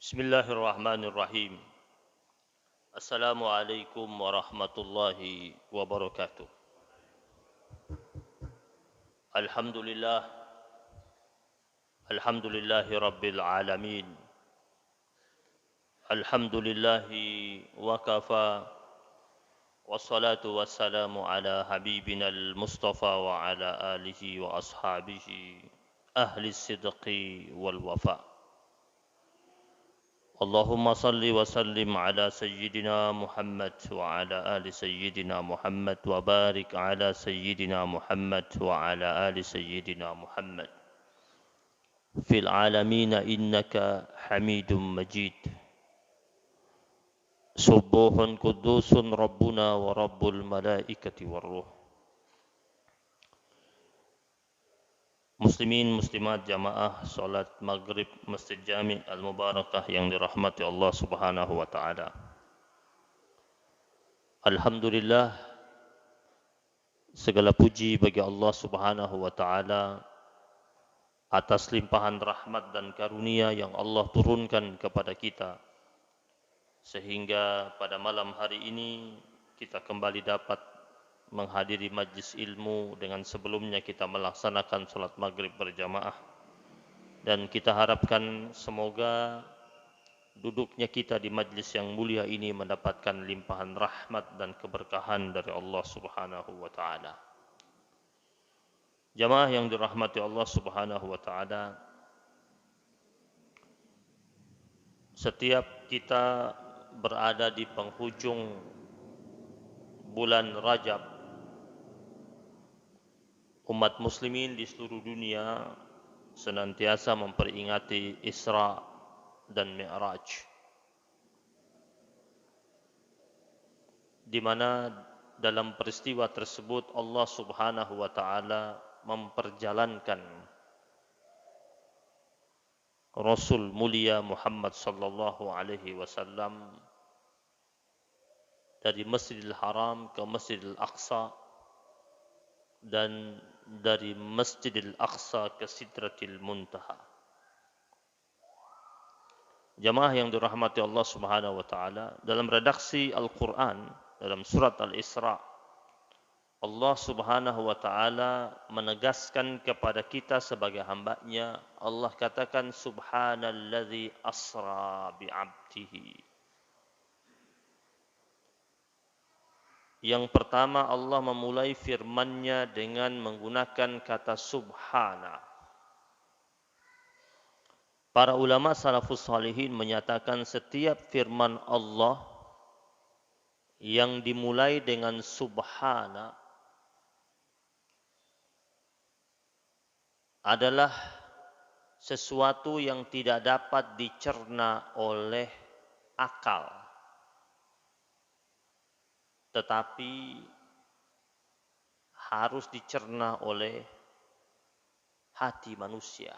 Bismillahirrahmanirrahim. Assalamualaikum warahmatullahi wabarakatuh. Alhamdulillah, alhamdulillahi rabbil alamin. Alhamdulillahi wa kafa wassalatu wassalamu ala habibina al-mustafa wa ala alihi wa ashabihi ahli sidqi wal wafa. اللهم صل وسلم على سيدنا محمد وعلى آل سيدنا محمد وبارك على سيدنا محمد وعلى آل سيدنا محمد في العالمين إنك حميد مجيد سبوح قدوس ربنا ورب الملائكة والروح. Muslimin muslimat jamaah salat maghrib Masjid Jami' Al-Mubarakah yang dirahmati Allah Subhanahu wa taala. Alhamdulillah, segala puji bagi Allah Subhanahu wa taala atas limpahan rahmat dan karunia yang Allah turunkan kepada kita, sehingga pada malam hari ini kita kembali dapat menghadiri majlis ilmu dengan sebelumnya kita melaksanakan salat maghrib berjamaah, dan kita harapkan semoga duduknya kita di majlis yang mulia ini mendapatkan limpahan rahmat dan keberkahan dari Allah Subhanahu wa taala. Jamaah yang dirahmati Allah Subhanahu wa taala, setiap kita berada di penghujung bulan Rajab, umat muslimin di seluruh dunia senantiasa memperingati Isra dan Mi'raj, di mana dalam peristiwa tersebut Allah Subhanahu wa taala memperjalankan Rasul mulia Muhammad sallallahu alaihi wasallam dari Masjidil Haram ke Masjidil Aqsa, dan dari Masjidil Aqsa ke Sidratil Muntaha. Jamaah yang dirahmati Allah Subhanahu wa taala, dalam redaksi Al-Qur'an dalam surat Al-Isra, Allah Subhanahu wa taala menegaskan kepada kita sebagai hamba-Nya. Allah katakan subhanalladzi asra bi'abdihi. Yang pertama, Allah memulai firman-Nya dengan menggunakan kata subhana. Para ulama salafus salihin menyatakan setiap firman Allah yang dimulai dengan subhana adalah sesuatu yang tidak dapat dicerna oleh akal, tetapi harus dicerna oleh hati manusia.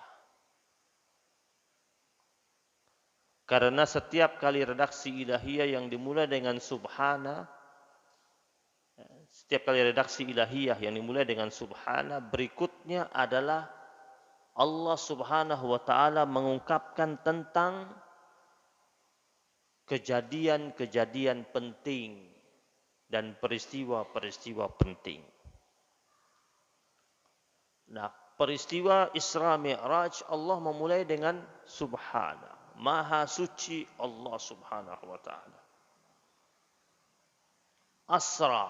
Karena setiap kali redaksi ilahiyah yang dimulai dengan subhana, setiap kali redaksi ilahiyah yang dimulai dengan subhana, berikutnya adalah Allah Subhanahu wa taala mengungkapkan tentang kejadian-kejadian penting dan peristiwa-peristiwa penting. Nah, peristiwa Isra Mi'raj Allah memulai dengan subhana. Maha suci Allah Subhanahu wa taala. Asra,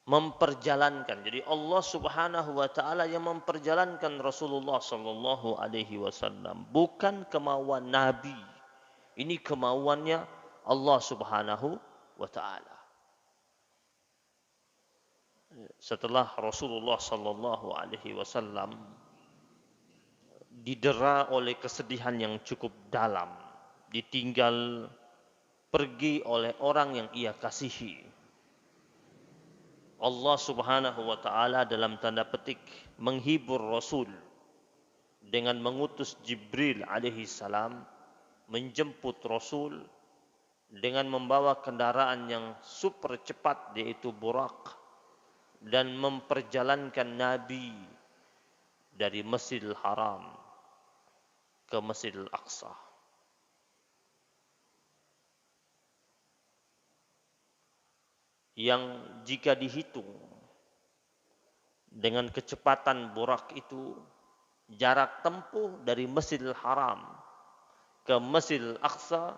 memperjalankan. Jadi Allah Subhanahu wa taala yang memperjalankan Rasulullah sallallahu alaihi wasallam, bukan kemauan nabi. Ini kemauannya Allah Subhanahu wa taala. Setelah Rasulullah sallallahu alaihi wasallam didera oleh kesedihan yang cukup dalam, ditinggal pergi oleh orang yang ia kasihi, Allah Subhanahu wa taala dalam tanda petik menghibur Rasul dengan mengutus Jibril alaihi salam menjemput Rasul dengan membawa kendaraan yang super cepat, yaitu Burak, dan memperjalankan Nabi dari Masjidil Haram ke Masjidil Aqsa. Yang jika dihitung dengan kecepatan burak itu, jarak tempuh dari Masjidil Haram ke Masjidil Aqsa,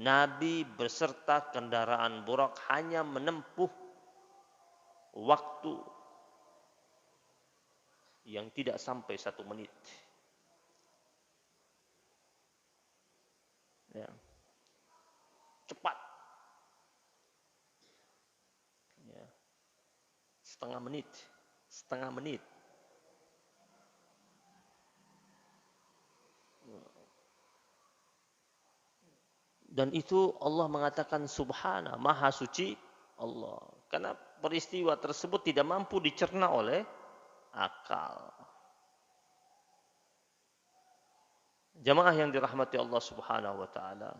Nabi beserta kendaraan burak hanya menempuh waktu yang tidak sampai 1 menit. Ya. Cepat. Ya. Setengah menit. Dan itu Allah mengatakan subhana, maha suci Allah. Karena peristiwa tersebut tidak mampu dicerna oleh akal. Jamaah yang dirahmati Allah Subhanahu wa taala.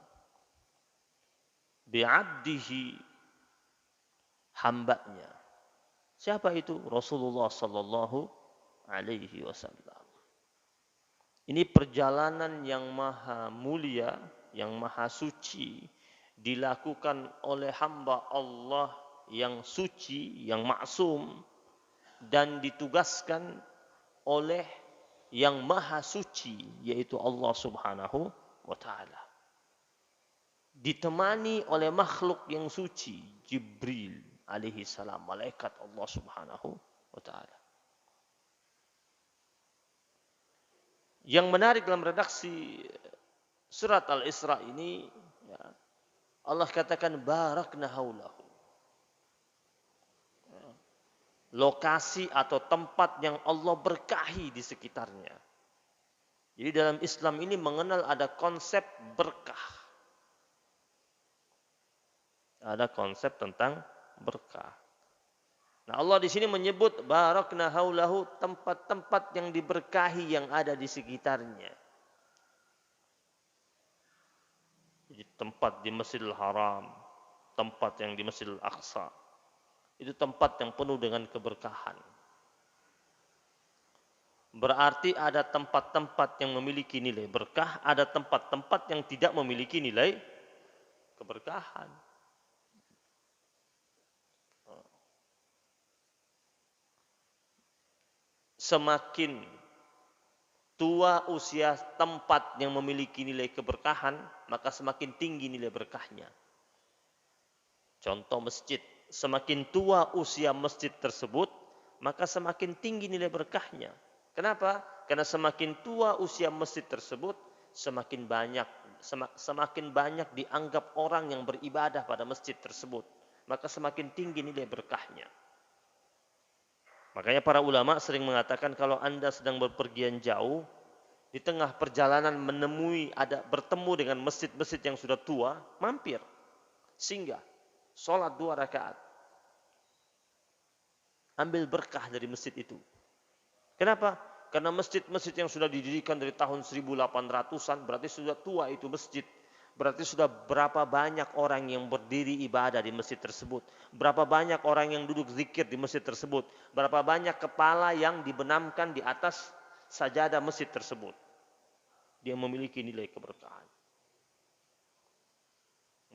Bi'abdihi, hambanya. Siapa itu? Rasulullah sallallahu alaihi wasallam. Ini perjalanan yang maha mulia, yang maha suci, dilakukan oleh hamba Allah yang suci, yang maksum, dan ditugaskan oleh yang maha suci, yaitu Allah Subhanahu wa ta'ala. Ditemani oleh makhluk yang suci, Jibril alaihi salam, malaikat Allah Subhanahu wa ta'ala. Yang menarik dalam redaksi surat Al-Isra ini, ya, Allah katakan barakna haulahu. Lokasi atau tempat yang Allah berkahi di sekitarnya. Jadi dalam Islam ini mengenal ada konsep berkah. Ada konsep tentang berkah. Nah, Allah di sini menyebut barakna haulahu, tempat-tempat yang diberkahi yang ada di sekitarnya. Jadi tempat di Masjidil Haram, tempat yang di Masjidil Aqsa, itu tempat yang penuh dengan keberkahan. Berarti ada tempat-tempat yang memiliki nilai berkah, ada tempat-tempat yang tidak memiliki nilai keberkahan. Semakin tua usia tempat yang memiliki nilai keberkahan, maka semakin tinggi nilai berkahnya. Contoh masjid, semakin tua usia masjid tersebut, maka semakin tinggi nilai berkahnya. Kenapa? Karena semakin tua usia masjid tersebut, semakin banyak dianggap orang yang beribadah pada masjid tersebut, maka semakin tinggi nilai berkahnya. Makanya para ulama sering mengatakan kalau Anda sedang berpergian jauh, di tengah perjalanan bertemu dengan masjid-masjid yang sudah tua, mampir, singgah, sholat 2 rakaat. Ambil berkah dari masjid itu. Kenapa? Karena masjid-masjid yang sudah didirikan dari tahun 1800-an, berarti sudah tua itu masjid. Berarti sudah berapa banyak orang yang berdiri ibadah di masjid tersebut. Berapa banyak orang yang duduk zikir di masjid tersebut. Berapa banyak kepala yang dibenamkan di atas sajadah masjid tersebut. Dia memiliki nilai keberkahan.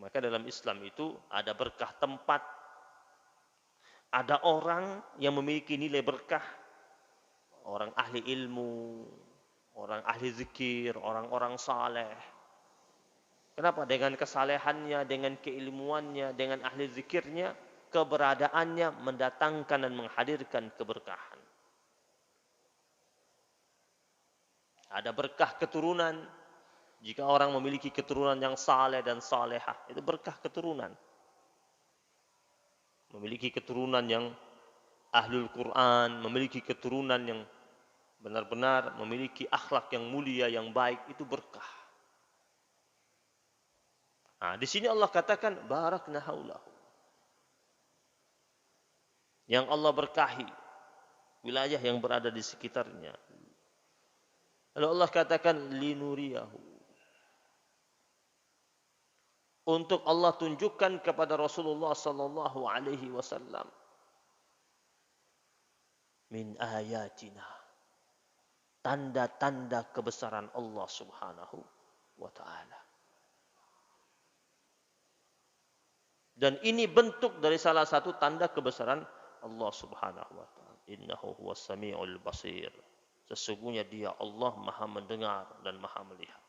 Maka dalam Islam itu ada berkah tempat. Ada orang yang memiliki nilai berkah. Orang ahli ilmu, orang ahli zikir, orang-orang saleh. Kenapa? Dengan kesalehannya, dengan keilmuannya, dengan ahli zikirnya, keberadaannya mendatangkan dan menghadirkan keberkahan. Ada berkah keturunan. Jika orang memiliki keturunan yang saleh dan salehah, itu berkah keturunan. Memiliki keturunan yang ahlul Quran, memiliki keturunan yang benar-benar memiliki akhlak yang mulia, yang baik, itu berkah. Nah, di sini Allah katakan barakna haulahu. Yang Allah berkahi wilayah yang berada di sekitarnya. Lalu Allah katakan linuriyahu. Untuk Allah tunjukkan kepada Rasulullah sallallahu alaihi wasallam min ayatina tanda-tanda kebesaran Allah Subhanahu wa taala. Dan ini bentuk dari salah satu tanda kebesaran Allah Subhanahu wa taala. Innahu huwas samiul basir. Sesungguhnya Dia Allah Maha mendengar dan Maha melihat.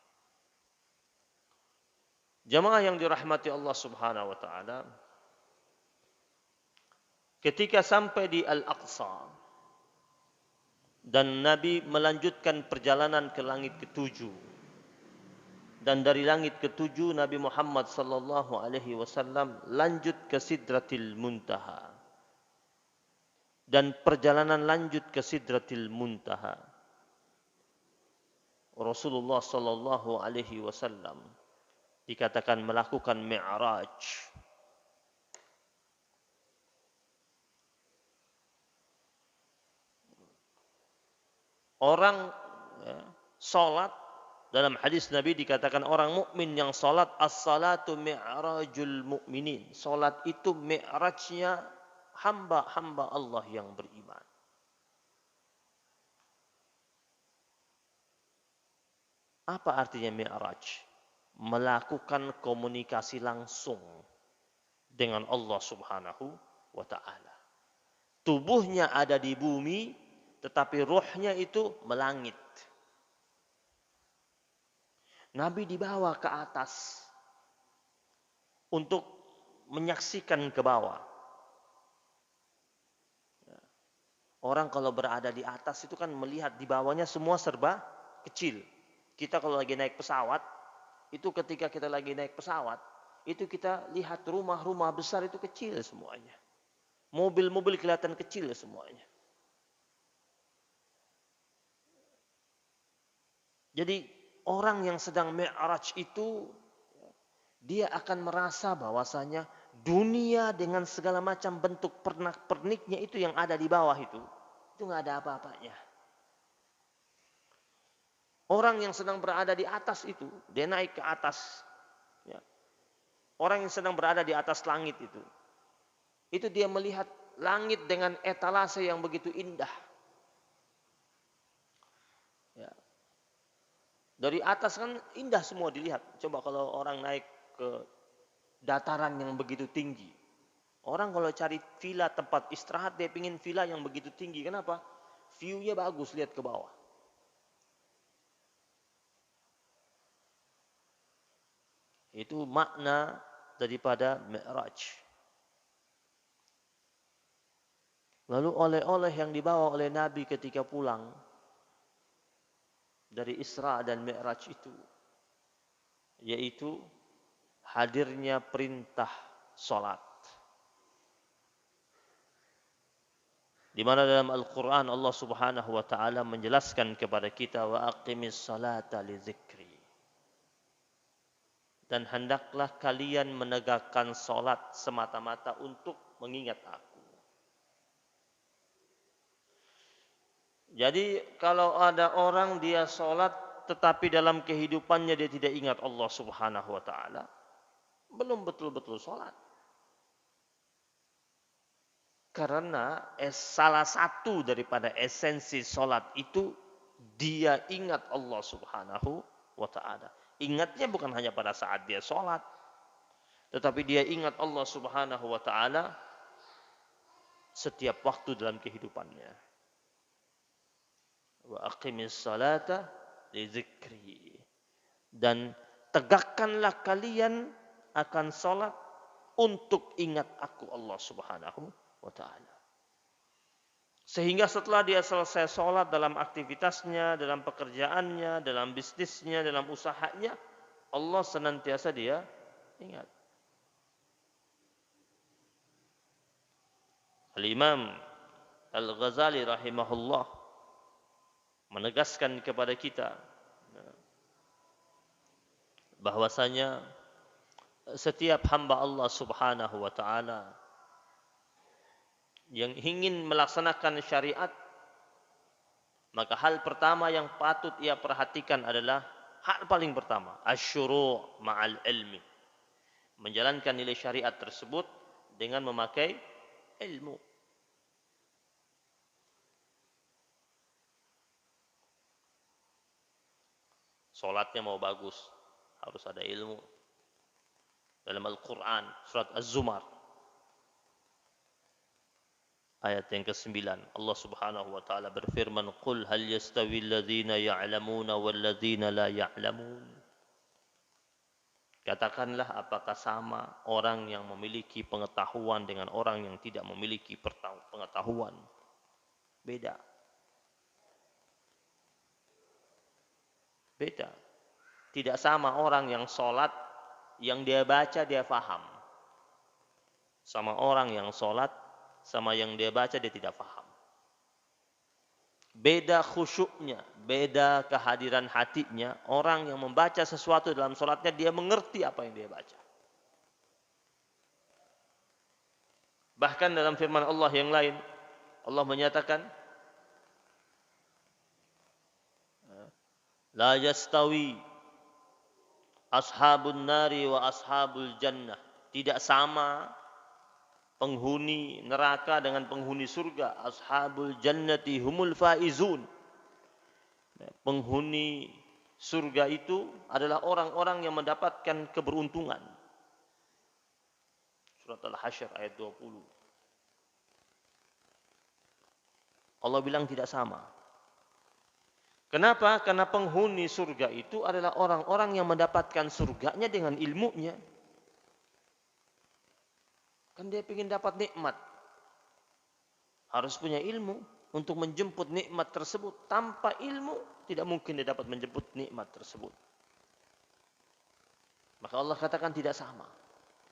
Jamaah yang dirahmati Allah Subhanahu wa taala, ketika sampai di Al-Aqsa dan Nabi melanjutkan perjalanan ke langit ketujuh, dan dari langit ketujuh Nabi Muhammad sallallahu alaihi wasallam lanjut ke Sidratil Muntaha, dan perjalanan lanjut ke Sidratil Muntaha, Rasulullah sallallahu alaihi wasallam dikatakan melakukan Mi'raj. Orang salat, dalam hadis Nabi dikatakan orang mukmin yang salat, as-salatu mi'rajul mu'minin. Salat itu mi'rajnya hamba-hamba Allah yang beriman. Apa artinya mi'raj? Melakukan komunikasi langsung dengan Allah Subhanahu wa taala. Tubuhnya ada di bumi, tetapi ruhnya itu melangit. Nabi dibawa ke atas untuk menyaksikan ke bawah. Orang kalau berada di atas itu kan melihat di bawahnya semua serba kecil. Kita kalau lagi naik pesawat, itu ketika kita lagi naik pesawat, itu kita lihat rumah-rumah besar itu kecil semuanya. Mobil-mobil kelihatan kecil semuanya. Jadi orang yang sedang mi'raj itu, dia akan merasa bahwasanya dunia dengan segala macam bentuk pernak-perniknya itu yang ada di bawah itu nggak ada apa-apanya. Orang yang sedang berada di atas itu, dia naik ke atas. Ya. Orang yang sedang berada di atas langit itu dia melihat langit dengan etalase yang begitu indah. Ya. Dari atas kan indah semua dilihat. Coba kalau orang naik ke dataran yang begitu tinggi. Orang kalau cari villa tempat istirahat, dia pingin villa yang begitu tinggi. Kenapa? View-nya bagus, lihat ke bawah. Itu makna daripada Mi'raj. Lalu oleh-oleh yang dibawa oleh Nabi ketika pulang dari Isra dan Mi'raj itu, yaitu hadirnya perintah salat. Di mana dalam Al-Quran Allah Subhanahu wa taala menjelaskan kepada kita, wa aqimis salata li dzikri. Dan hendaklah kalian menegakkan salat semata-mata untuk mengingat aku. Jadi kalau ada orang dia salat tetapi dalam kehidupannya dia tidak ingat Allah Subhanahu wa taala, belum betul-betul salat. Karena salah satu daripada esensi salat itu dia ingat Allah Subhanahu wa taala. Ingatnya bukan hanya pada saat dia salat, tetapi dia ingat Allah Subhanahu wa taala setiap waktu dalam kehidupannya. Wa aqimis salata li dzikri. Dan tegakkanlah kalian akan salat untuk ingat aku Allah Subhanahu wa taala. Sehingga setelah dia selesai sholat dalam aktivitasnya, dalam pekerjaannya, dalam bisnisnya, dalam usahanya, Allah senantiasa dia ingat. Al-Imam Al-Ghazali rahimahullah menegaskan kepada kita bahwasanya setiap hamba Allah Subhanahu wa taala yang ingin melaksanakan syariat, maka hal pertama yang patut ia perhatikan adalah hal paling pertama, asyuru' ma'al ilmi. Menjalankan nilai syariat tersebut dengan memakai ilmu. Salatnya mau bagus, harus ada ilmu. Dalam Al-Quran, surat Az-Zumar, ayat yang ke-9, Allah Subhanahu wa taala berfirman, "Qul hal yastawi alladhina ya'lamuna wal ladzina la ya'lamun?" Katakanlah, apakah sama orang yang memiliki pengetahuan dengan orang yang tidak memiliki pengetahuan? Beda. Beda. Tidak sama orang yang sholat, yang dia baca dia faham. Sama orang yang sholat, sama yang dia baca dia tidak faham. Beda khusyuknya, beda kehadiran hatinya. Orang yang membaca sesuatu dalam sholatnya, dia mengerti apa yang dia baca. Bahkan dalam firman Allah yang lain, Allah menyatakan, La yastawi ashabun nari wa ashabul jannah. Tidak sama penghuni neraka dengan penghuni surga. Ashabul jannati humul faizun. Penghuni surga itu adalah orang-orang yang mendapatkan keberuntungan. Surat Al-Hasyr ayat 20. Allah bilang tidak sama. Kenapa? Karena penghuni surga itu adalah orang-orang yang mendapatkan surganya dengan ilmunya. Kan dia ingin dapat nikmat. Harus punya ilmu untuk menjemput nikmat tersebut. Tanpa ilmu tidak mungkin dia dapat menjemput nikmat tersebut. Maka Allah katakan tidak sama.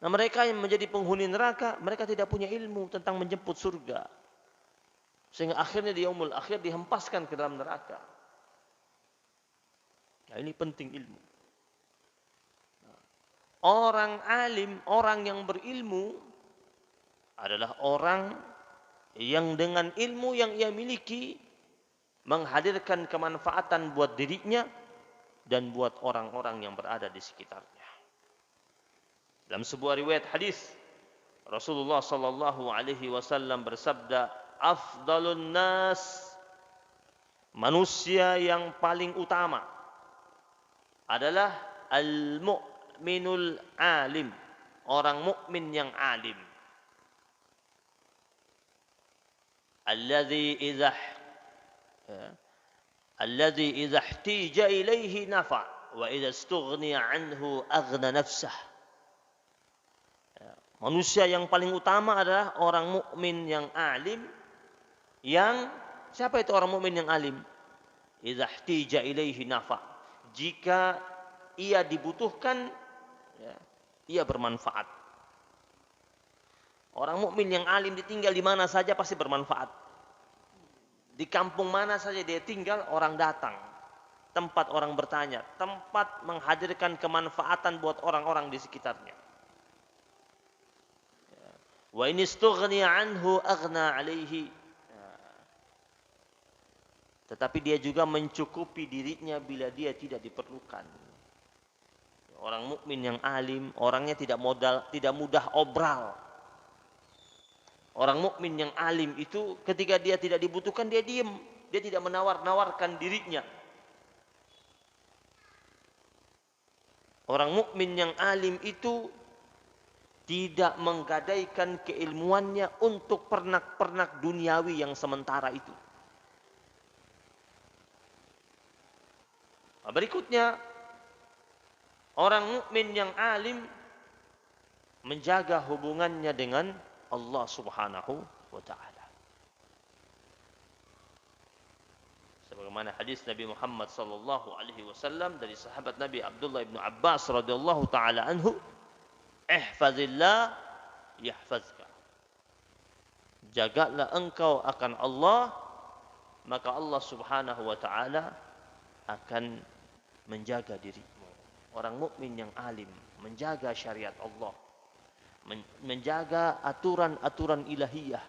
Nah, mereka yang menjadi penghuni neraka, mereka tidak punya ilmu tentang menjemput surga. Sehingga akhirnya di yaumul akhir dihempaskan ke dalam neraka. Nah, ini penting ilmu. Orang alim, orang yang berilmu adalah orang yang dengan ilmu yang ia miliki menghadirkan kemanfaatan buat dirinya dan buat orang-orang yang berada di sekitarnya. Dalam sebuah riwayat hadis, Rasulullah sallallahu alaihi wasallam bersabda, "Afdalun nas," manusia yang paling utama adalah al-mu'minul alim, orang mukmin yang alim. Alladzi idza ihtija ilaihi nafa wa idza istughniya anhu aghna nafsah. Manusia yang paling utama adalah orang mukmin yang alim, yang siapa itu orang mukmin yang alim? Idza ihtija ilaihi nafa. Jika ia dibutuhkan, ya, ia bermanfaat. Orang mukmin yang alim ditinggal di mana saja pasti bermanfaat. Di kampung mana saja dia tinggal, orang datang. Tempat orang bertanya, tempat menghadirkan kemanfaatan buat orang-orang di sekitarnya. Wa in istughniya anhu aghna alaihi. Tetapi dia juga mencukupi dirinya bila dia tidak diperlukan. Orang mukmin yang alim, orangnya tidak mudah obral. Orang mukmin yang alim itu ketika dia tidak dibutuhkan dia diam, dia tidak menawar-nawarkan dirinya. Orang mukmin yang alim itu tidak menggadaikan keilmuannya untuk pernak-pernak duniawi yang sementara itu. Berikutnya, orang mukmin yang alim menjaga hubungannya dengan Allah Subhanahu wa taala. Sebagaimana hadis Nabi Muhammad sallallahu alaihi wasallam dari sahabat Nabi Abdullah bin Abbas radhiyallahu taala anhu, "Ihfazillah yahfazka." Jagalah engkau akan Allah, maka Allah Subhanahu wa taala akan menjaga dirimu. Orang mukmin yang alim menjaga syariat Allah, menjaga aturan-aturan ilahiyah,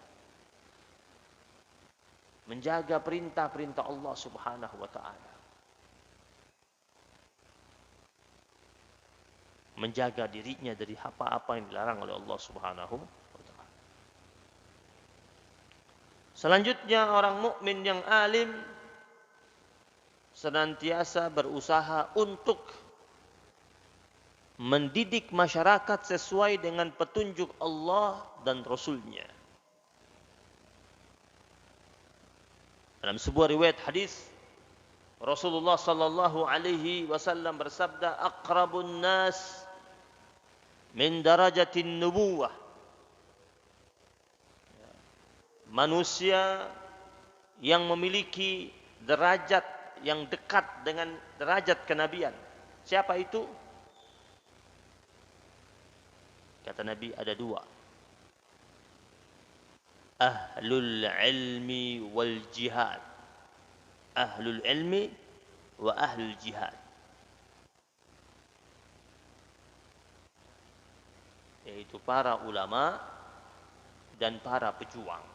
menjaga perintah-perintah Allah Subhanahu wa taala, menjaga dirinya dari apa-apa yang dilarang oleh Allah Subhanahu wa taala. Selanjutnya, orang mukmin yang alim senantiasa berusaha untuk mendidik masyarakat sesuai dengan petunjuk Allah dan Rasul-Nya. Dalam sebuah riwayat hadis, Rasulullah sallallahu alaihi wasallam bersabda, "Aqrabun nas min darajatin nubuwah." Manusia yang memiliki derajat yang dekat dengan derajat kenabian. Siapa itu? Kata Nabi ada dua. Ahlul ilmi wal jihad. Ahlul ilmi wa ahlul jihad. Yaitu para ulama dan para pejuang.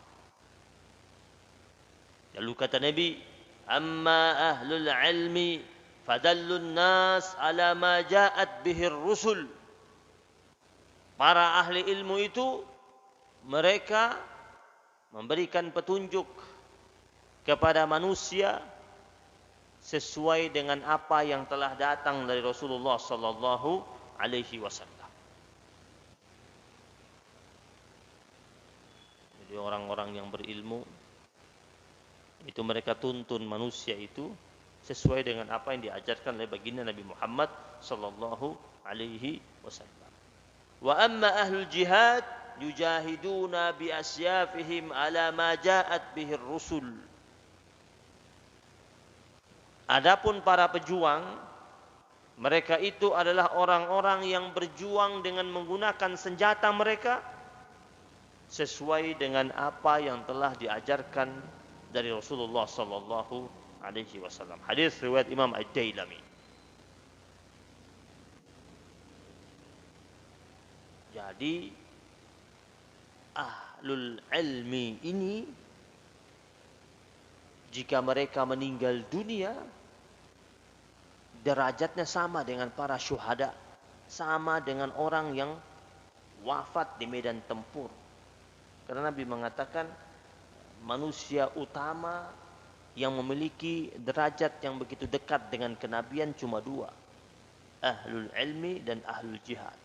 Lalu kata Nabi, amma ahlul ilmi fadallun nas ala ma ja'at bihir rusul. Para ahli ilmu itu mereka memberikan petunjuk kepada manusia sesuai dengan apa yang telah datang dari Rasulullah sallallahu alaihi wasallam. Jadi orang-orang yang berilmu itu mereka tuntun manusia itu sesuai dengan apa yang diajarkan oleh baginda Nabi Muhammad sallallahu alaihi wasallam. Wa amma ahlul jihad yujahiduna bi asyafihim ala ma ja'at bihir rusul. Adapun para pejuang, mereka itu adalah orang-orang yang berjuang dengan menggunakan senjata mereka sesuai dengan apa yang telah diajarkan dari Rasulullah sallallahu alaihi wasallam. Hadis riwayat Imam Ad-Dailami. Jadi ahlul ilmi ini jika mereka meninggal dunia derajatnya sama dengan para syuhada, sama dengan orang yang wafat di medan tempur. Karena Nabi mengatakan manusia utama yang memiliki derajat yang begitu dekat dengan kenabian cuma dua, ahlul ilmi dan ahlul jihad.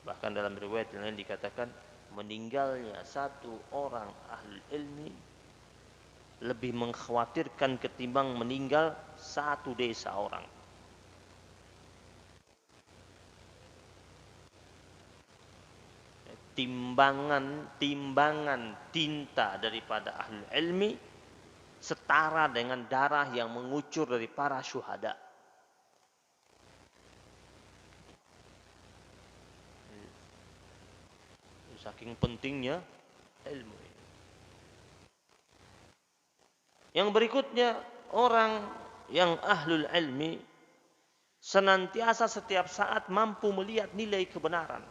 Bahkan dalam riwayat yang lain dikatakan meninggalnya satu orang ahlul ilmi lebih mengkhawatirkan ketimbang meninggal satu desa orang. Timbangan tinta daripada ahlul ilmi setara dengan darah yang mengucur dari para syuhada. Saking pentingnya ilmu. Yang berikutnya, orang yang ahlul ilmi senantiasa setiap saat mampu melihat nilai kebenaran.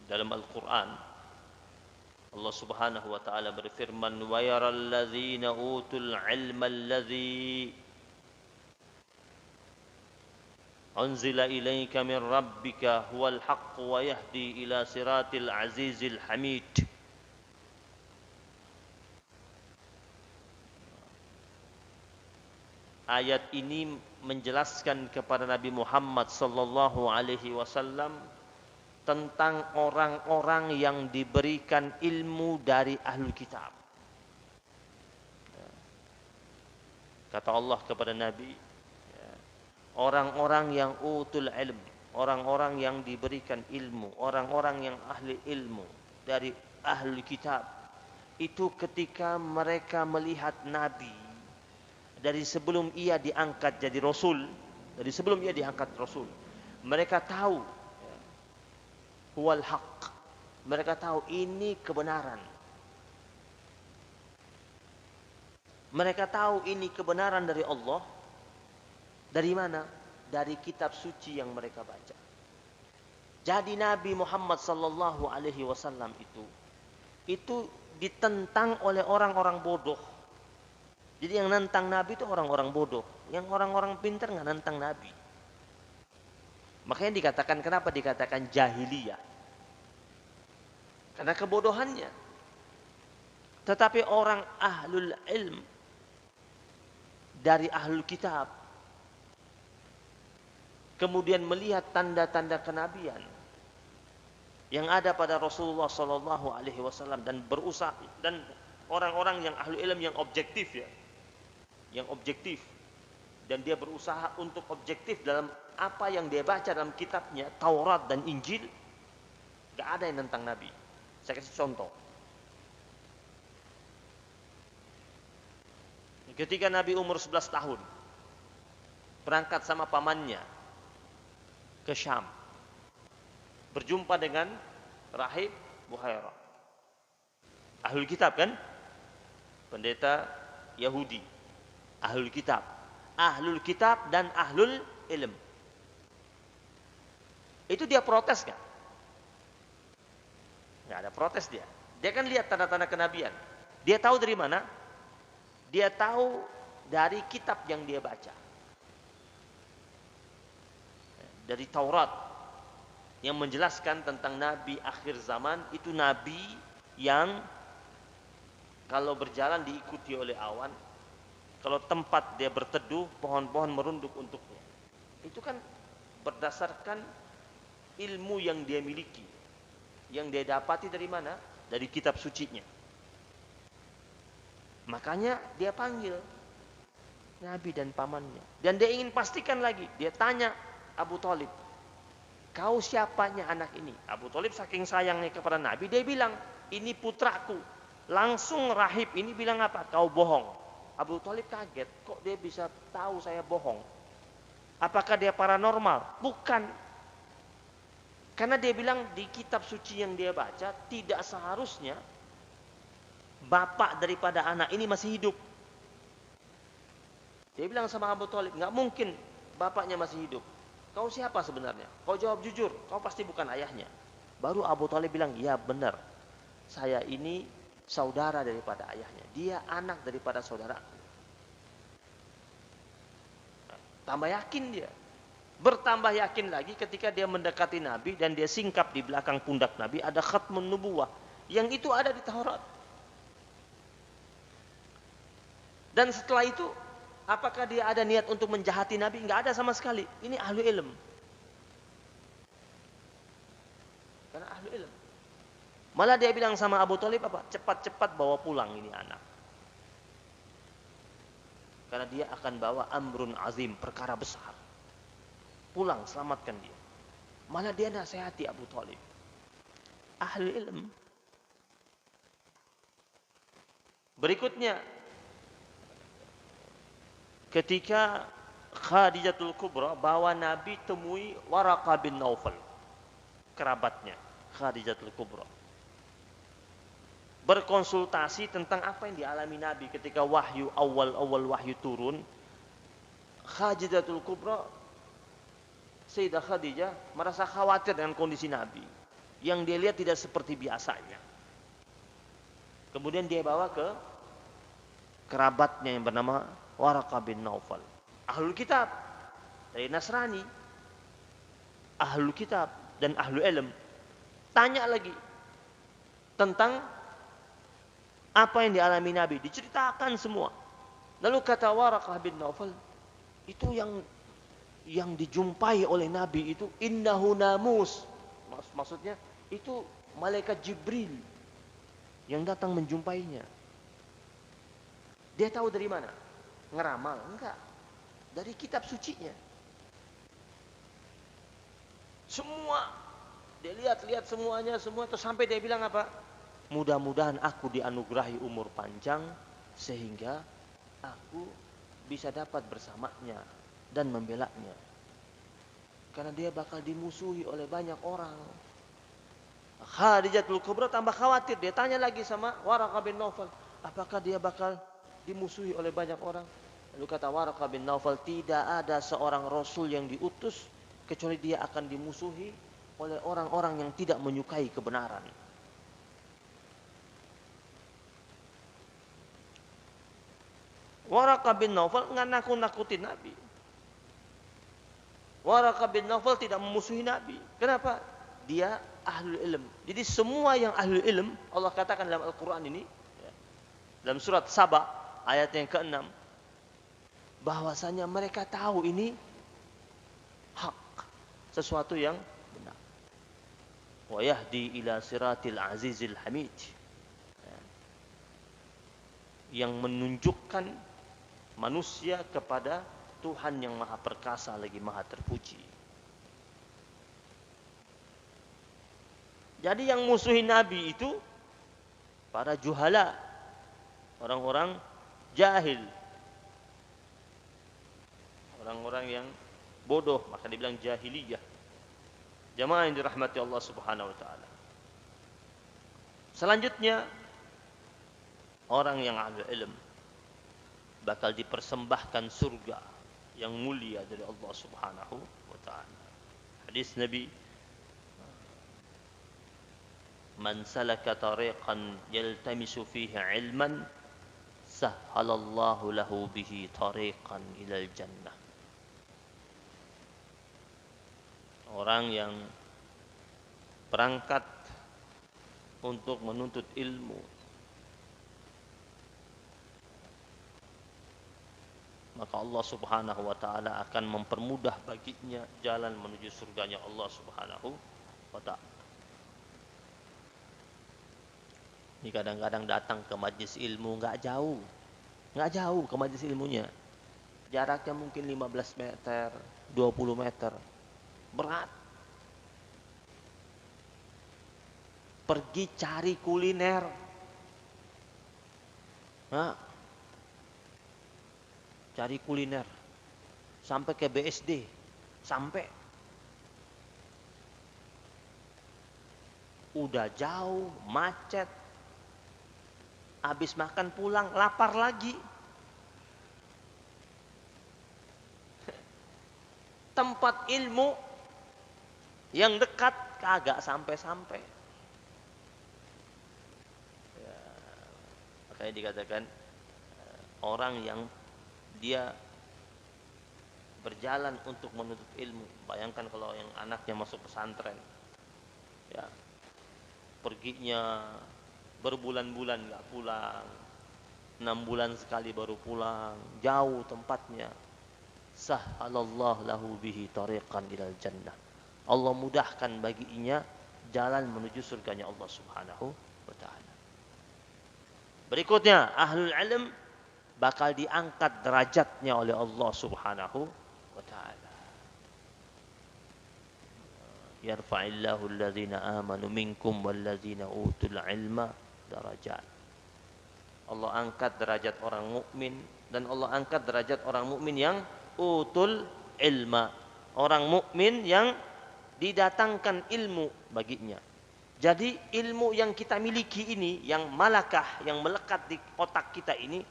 Dalam Al-Quran, Allah Subhanahu wa taala berfirman, "Wa yaral ladzina utul ilma alladzi unzila ilaika min rabbika huwal haqq wa yahdi ila siratil azizil hamid." Ayat ini menjelaskan kepada Nabi Muhammad sallallahu alaihi wasallam tentang orang-orang yang diberikan ilmu dari ahlul kitab. Kata Allah kepada Nabi, orang-orang yang utul ilm, orang-orang yang diberikan ilmu, orang-orang yang ahli ilmu dari ahlul kitab, itu ketika mereka melihat Nabi dari sebelum ia diangkat jadi Rasul, dari sebelum ia diangkat Rasul, mereka tahu huwal haq, mereka tahu ini kebenaran. Mereka tahu ini kebenaran dari Allah. Dari mana? Dari kitab suci yang mereka baca. Jadi Nabi Muhammad sallallahu alaihi wasallam itu ditentang oleh orang-orang bodoh. Jadi yang nentang Nabi itu orang-orang bodoh. Yang orang-orang pintar nggak nentang Nabi. Makanya dikatakan, kenapa dikatakan jahiliyah? Karena kebodohannya. Tetapi orang ahlul ilm dari ahlul kitab kemudian melihat tanda-tanda kenabian yang ada pada Rasulullah Sallallahu Alaihi Wasallam dan berusaha, dan orang-orang yang ahlul ilm yang objektif ya, yang objektif, dan dia berusaha untuk objektif dalam apa yang dia baca dalam kitabnya Taurat dan Injil, gak ada yang tentang Nabi. Saya kasih contoh. Ketika Nabi umur 11 tahun berangkat sama pamannya ke Syam, berjumpa dengan rahib Buhairah, ahlul kitab kan, pendeta Yahudi, ahlul kitab dan ahlul ilm. Itu dia protes kan? Nggak ada protes dia. Dia kan lihat tanda-tanda kenabian. Dia tahu dari mana? Dia tahu dari kitab yang dia baca. Dari Taurat yang menjelaskan tentang nabi akhir zaman, itu nabi yang kalau berjalan diikuti oleh awan, kalau tempat dia berteduh pohon-pohon merunduk untuknya. Itu kan berdasarkan ilmu yang dia miliki, yang dia dapati dari mana? Dari kitab sucinya. Makanya dia panggil Nabi dan pamannya. Dan dia ingin pastikan lagi. Dia tanya Abu Thalib, kau siapanya anak ini? Abu Thalib saking sayangnya kepada Nabi, dia bilang, ini putraku. Langsung rahib ini bilang apa? Kau bohong. Abu Thalib kaget, kok dia bisa tahu saya bohong? Apakah dia paranormal? Bukan. Karena dia bilang di kitab suci yang dia baca, tidak seharusnya bapak daripada anak ini masih hidup. Dia bilang sama Abu Thalib, nggak mungkin bapaknya masih hidup. Kau siapa sebenarnya? Kau jawab jujur, kau pasti bukan ayahnya. Baru Abu Thalib bilang, ya benar, saya ini saudara daripada ayahnya. Dia anak daripada saudaraku. Tambah yakin dia. Bertambah yakin lagi ketika dia mendekati Nabi dan dia singkap di belakang pundak Nabi ada khatmun nubuwah. Yang itu ada di Taurat. Dan setelah itu, apakah dia ada niat untuk menjahati Nabi? Enggak ada sama sekali. Ini ahlu ilm. Karena ahlu ilm. Malah dia bilang sama Abu Thalib apa? Cepat-cepat bawa pulang ini anak. Karena dia akan bawa amrun azim, perkara besar. Pulang, selamatkan dia. Malah dia nasihati Abu Thalib. Ahlu ilm. Berikutnya, ketika Khadijatul Kubra bawa Nabi temui Waraqah bin Naufal, kerabatnya Khadijatul Kubra, berkonsultasi tentang apa yang dialami Nabi ketika wahyu awal wahyu turun. Khadijatul Kubra, Sayyidah Khadijah merasa khawatir dengan kondisi Nabi yang dia lihat tidak seperti biasanya. Kemudian dia bawa ke kerabatnya yang bernama Waraqah bin Naufal, ahlul kitab dari Nasrani, ahlul kitab dan ahlul ilm. Tanya lagi tentang apa yang dialami Nabi, diceritakan semua. Lalu kata Waraqah bin Naufal, itu yang dijumpai oleh Nabi itu innahu namus. Maksudnya itu malaikat Jibril yang datang menjumpainya. Dia tahu dari mana? Ngeramal? Enggak. Dari kitab sucinya. Semua dia lihat semuanya, terus sampai dia bilang apa? Mudah-mudahan aku dianugerahi umur panjang sehingga aku bisa dapat bersamanya dan membelanya. Karena dia bakal dimusuhi oleh banyak orang. Khadijatul Kubra tambah khawatir. Dia tanya lagi sama Waraqah bin Naufal, apakah dia bakal dimusuhi oleh banyak orang? Lalu kata Waraqah bin Naufal, tidak ada seorang Rasul yang diutus kecuali dia akan dimusuhi oleh orang-orang yang tidak menyukai kebenaran. Waraqah bin Naufal nggak nakut-nakutin Nabi. Waraqah bin Naufal tidak memusuhi Nabi. Kenapa? Dia ahlul ilm. Jadi semua yang ahlul ilm, Allah katakan dalam Al-Quran ini, dalam surat Saba ayat yang ke-6, bahwasanya mereka tahu ini hak, sesuatu yang benar. Wa yahdi ila siratil azizil hamid, yang menunjukkan manusia kepada Tuhan yang maha perkasa lagi maha terpuji. Jadi yang musuhi Nabi itu para juhala, orang-orang jahil, orang-orang yang bodoh, maka dibilang jahiliyah. Jamaah yang dirahmati Allah Subhanahu wa taala. Selanjutnya, orang yang ahli ilm bakal dipersembahkan surga yang mulia dari Allah Subhanahu wa taala. Hadis Nabi, man salaka tariqan yaltamisu fihi ilman sahhalallahu lahu bihi tariqan ilal jannah. Orang yang berangkat untuk menuntut ilmu, maka Allah Subhanahu wa taala akan mempermudah baginya jalan menuju surganya Allah Subhanahu wa taala. Ini kadang-kadang datang ke majlis ilmu nggak jauh ke majlis ilmunya. Jaraknya mungkin 15 meter, 20 meter. Berat. Pergi cari kuliner. Cari kuliner. Sampai ke BSD. Sampai. Udah jauh, macet. Habis makan pulang, lapar lagi. Tempat ilmu yang dekat kagak sampai-sampai. Ya, makanya dikatakan orang yang dia berjalan untuk menuntut ilmu. Bayangkan kalau yang anaknya masuk pesantren, ya, perginya berbulan-bulan nggak pulang, 6 bulan sekali baru pulang, jauh tempatnya. Sahhalallahu lahu bihi tariqan ilal jannah. Allah mudahkan baginya jalan menuju surganya Allah Subhanahu wa taala. Berikutnya, ahlul ilm bakal diangkat derajatnya oleh Allah Subhanahu wa taala. Yarfa'illahu alladhina amanu minkum walladzina utul ilma darajat. Allah angkat derajat orang mukmin dan Allah angkat derajat orang mukmin yang utul ilma, orang mukmin yang didatangkan ilmu baginya. Jadi ilmu yang kita miliki ini, yang malakah, yang melekat di otak kita ini,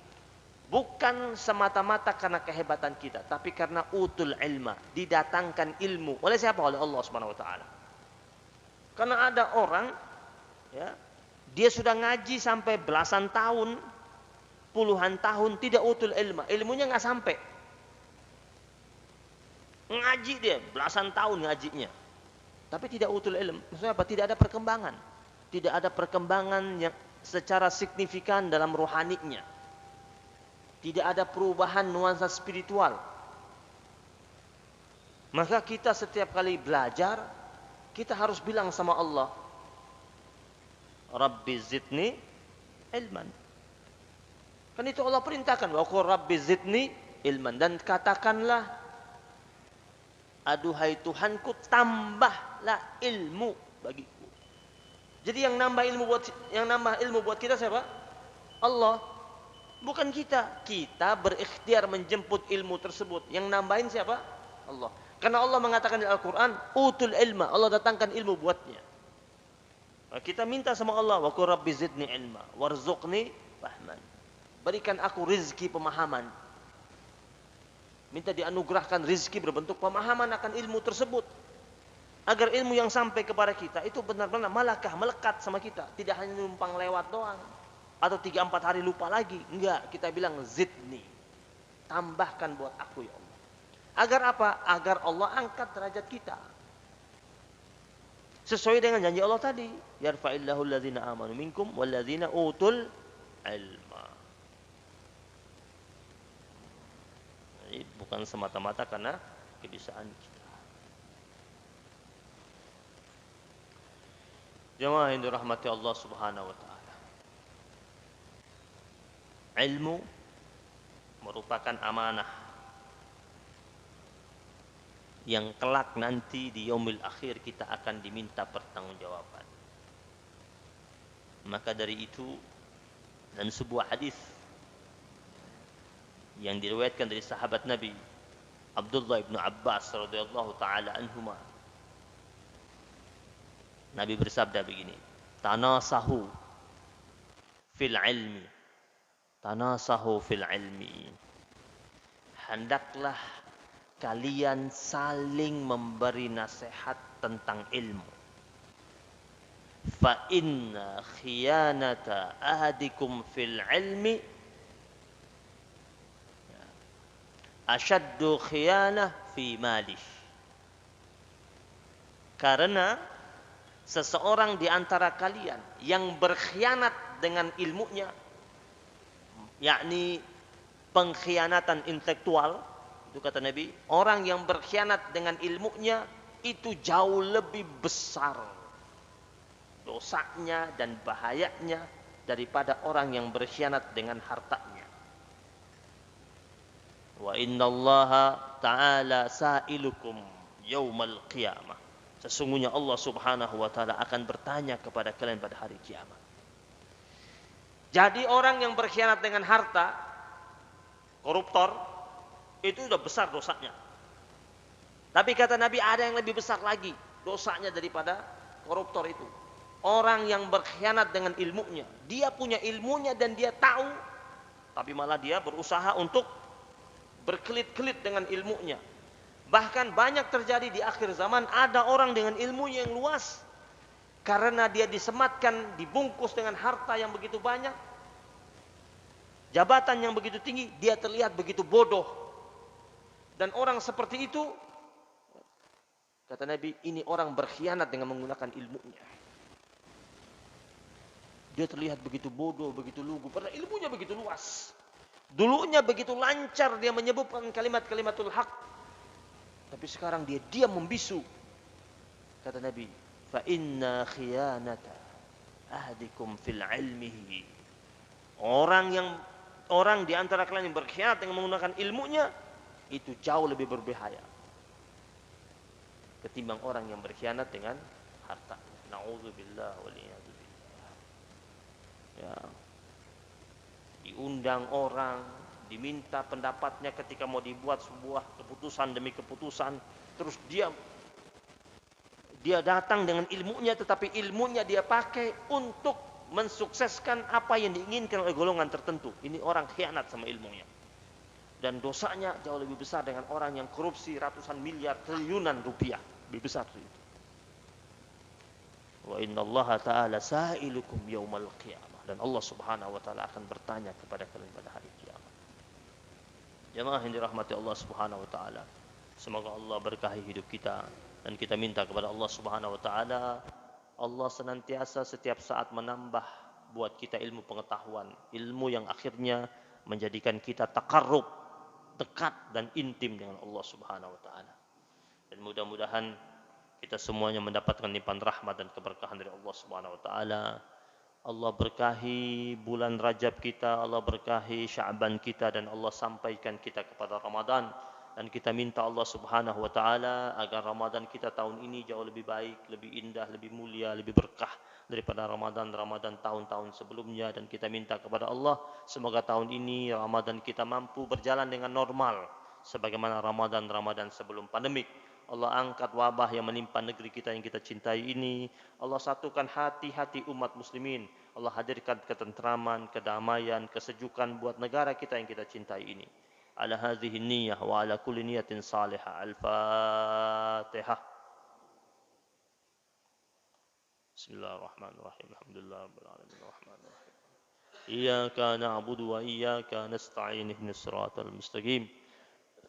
bukan semata-mata karena kehebatan kita, tapi karena utul ilma, didatangkan ilmu oleh siapa? Oleh Allah Subhanahu wa taala. Karena ada orang, ya, dia sudah ngaji sampai belasan tahun, puluhan tahun, tidak utul ilma, ilmunya nggak sampai. Ngaji dia belasan tahun ngajinya, tapi tidak utul ilm. Maksudnya apa? Tidak ada perkembangan. Tidak ada perkembangan yang secara signifikan dalam rohaninya. Tidak ada perubahan nuansa spiritual. Maka kita setiap kali belajar, kita harus bilang sama Allah, Rabbi zidni ilman. Kan itu Allah perintahkan, wa qur Rabbi zidni ilman, dan katakanlah, aduhai Tuhanku, tambahlah ilmu bagiku. Jadi yang nambah ilmu buat kita siapa? Allah. Bukan kita. Kita berikhtiar menjemput ilmu tersebut. Yang nambahin siapa? Allah. Karena Allah mengatakan di Al-Quran, utul ilma, Allah datangkan ilmu buatnya. Kita minta sama Allah, wa qur rabbi zidni ilma warzuqni fahman. Berikan aku rizki pemahaman. Minta dianugerahkan rizki berbentuk pemahaman akan ilmu tersebut. Agar ilmu yang sampai kepada kita itu benar-benar malakah, melekat sama kita. Tidak hanya numpang lewat doang. Atau 3-4 hari lupa lagi. Enggak, kita bilang zidni. Tambahkan buat aku ya Allah. Agar apa? Agar Allah angkat derajat kita. Sesuai dengan janji Allah tadi. Yarfa'illahu alladhina amanu minkum walladzina utul ilma. bukan semata-mata karena kebiasaan kita. Jemaah yang dirahmati Allah Subhanahu wa taala. Ilmu merupakan amanah yang kelak nanti di yaumil akhir kita akan diminta pertanggungjawaban. Maka dari itu, dalam sebuah hadis yang diriwayatkan dari sahabat Nabi Abdullah bin Abbas radhiyallahu taala anhuma, Nabi bersabda begini, "Tanasahu fil ilmi, tanasahu fil ilmi." Hendaklah kalian saling memberi nasihat tentang ilmu. Fa inna khiyanata ahadikum fil ilmi ashaddu khiyanah fi malih. Karena seseorang di antara kalian yang berkhianat dengan ilmunya, yakni pengkhianatan intelektual, itu kata Nabi, orang yang berkhianat dengan ilmunya itu jauh lebih besar dosanya dan bahayanya daripada orang yang berkhianat dengan hartanya. Wa innallaha ta'ala sa'ilukum yaumal qiyamah. Sesungguhnya Allah Subhanahu wa taala akan bertanya kepada kalian pada hari kiamat. Jadi orang yang berkhianat dengan harta, koruptor, itu sudah besar dosanya. Tapi kata Nabi ada yang lebih besar lagi dosanya daripada koruptor itu. Orang yang berkhianat dengan ilmunya. Dia punya ilmunya dan dia tahu, tapi malah dia berusaha untuk berkelit-kelit dengan ilmunya. Bahkan banyak terjadi di akhir zaman, ada orang dengan ilmunya yang luas, karena dia disematkan, dibungkus dengan harta yang begitu banyak, jabatan yang begitu tinggi, dia terlihat begitu bodoh. Dan orang seperti itu, kata Nabi, ini orang berkhianat dengan menggunakan ilmunya. Dia terlihat begitu bodoh, begitu lugu, padahal ilmunya begitu luas. Dulunya begitu lancar dia menyebutkan kalimat-kalimatul haq, tapi sekarang dia diam membisu. Kata Nabi, fa inna khiyanata ahdikum fil ilmihi. Orang di antara kalian yang berkhianat dengan menggunakan ilmunya itu jauh lebih berbahaya ketimbang orang yang berkhianat dengan harta. Nauzubillah wal iyad billah. Ya. Diundang orang, diminta pendapatnya ketika mau dibuat sebuah keputusan demi keputusan, terus dia datang dengan ilmunya, tetapi ilmunya dia pakai untuk mensukseskan apa yang diinginkan oleh golongan tertentu. Ini orang khianat sama ilmunya. Dan dosanya jauh lebih besar dengan orang yang korupsi ratusan miliar, triliunan rupiah. Lebih besar itu. Wa innallaha ta'ala sa'ilukum yaumal qiyamah. Dan Allah Subhanahu wa taala akan bertanya kepada kalian pada hari kiamat. Jemaah yang dirahmati Allah Subhanahu wa taala, semoga Allah berkahi hidup kita, dan kita minta kepada Allah Subhanahu wa taala, Allah senantiasa setiap saat menambah buat kita ilmu pengetahuan, ilmu yang akhirnya menjadikan kita takarrub, dekat dan intim dengan Allah Subhanahu wa taala. Dan mudah-mudahan kita semuanya mendapatkan limpahan rahmat dan keberkahan dari Allah Subhanahu wa taala. Allah berkahi bulan Rajab kita, Allah berkahi Sya'ban kita, dan Allah sampaikan kita kepada Ramadan. Dan kita minta Allah Subhanahu wa taala agar Ramadan kita tahun ini jauh lebih baik, lebih indah, lebih mulia, lebih berkah daripada Ramadan tahun-tahun sebelumnya. Dan kita minta kepada Allah semoga tahun ini Ramadan kita mampu berjalan dengan normal sebagaimana Ramadan sebelum pandemik. Allah angkat wabah yang menimpa negeri kita yang kita cintai ini. Allah satukan hati-hati umat muslimin. Allah hadirkan ketentraman, kedamaian, kesejukan buat negara kita yang kita cintai ini. Ala hadhihi niyyah wa ala kulli niyatin salihah. Al-Fatihah. Bismillahirrahmanirrahim. Alhamdulillahirabbil alamin arrahmanir rahim. Iyyaka na'budu wa iyyaka nasta'in ihdinas siratal mustaqim.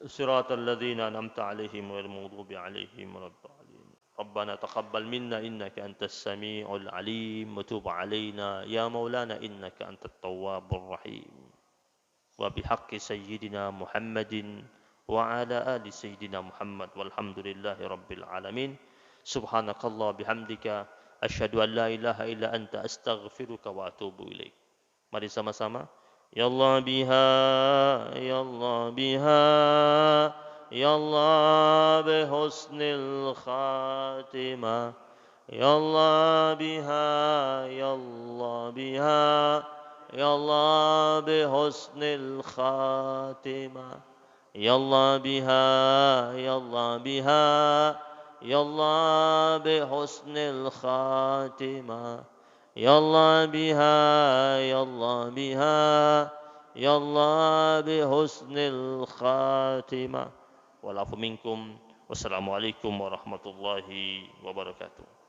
صراط الذين أنعمت عليهم غير المغضوب عليهم ولا الضالين. ربنا تقبل منا إنك أنت السميع العليم وتب علينا يا مولانا إنك أنت التواب الرحيم. وبحق سيدنا محمد وعلى آل سيدنا محمد والحمد لله رب العالمين. سبحانك الله بحمدك أشهد أن لا إله إلا أنت أستغفرك وأتوب إليك. Mari sama-sama. Ya Allah biha, ya Allah biha, ya Allah bihusnil khatimah. Ya Allah biha, ya Allah biha, ya Allah bihusnil khatimah. Ya Allah biha, ya Allah biha, ya Allah bihusnil khatimah. Ya Allah biha, ya Allah biha, ya Allah bihusnil khatimah. Wal afu minkum. Wassalamualaikum warahmatullahi wabarakatuh.